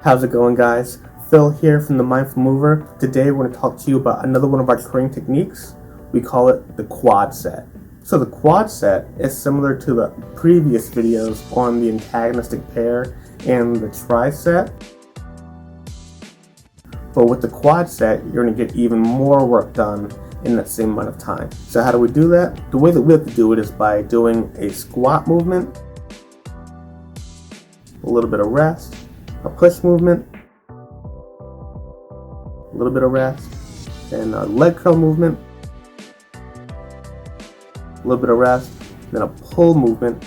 How's it going, guys? Phil here from the Mindful Mover. Today we're going to talk to you about another one of our training techniques. We call it the quad set. So the quad set is similar to the previous videos on the antagonistic pair and the tri-set. But with the quad set, you're going to get even more work done in that same amount of time. So how do we do that? The way that we have to do it is by doing a squat movement, a little bit of rest, a push movement, a little bit of rest, and a leg curl movement, a little bit of rest, then a pull movement,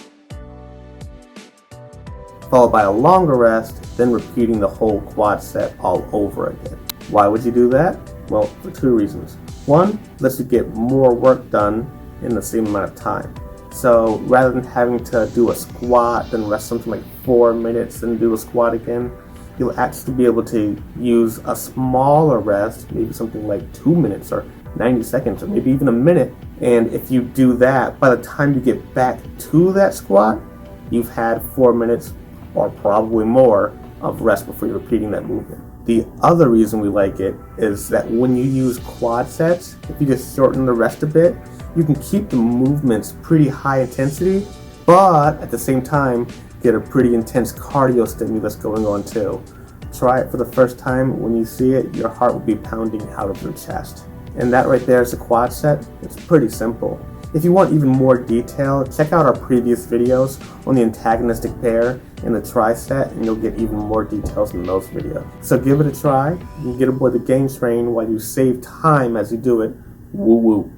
followed by a longer rest, then repeating the whole quad set all over again. Why would you do that? Well, for two reasons. One, lets you get more work done in the same amount of time. So rather than having to do a squat, then rest something like 4 minutes and do a squat again, you'll actually be able to use a smaller rest, maybe something like 2 minutes or 90 seconds or maybe even a minute. And if you do that, by the time you get back to that squat, you've had 4 minutes or probably more of rest before you're repeating that movement. The other reason we like it is that when you use quad sets, if you just shorten the rest a bit, you can keep the movements pretty high intensity, but at the same time, get a pretty intense cardio stimulus going on too. Try it for the first time. When you see it, your heart will be pounding out of your chest. And that right there is a quad set. It's pretty simple. If you want even more detail, check out our previous videos on the antagonistic pair and the tri-set, and you'll get even more details in those videos. So give it a try. You can get aboard the game train while you save time as you do it. Woo woo.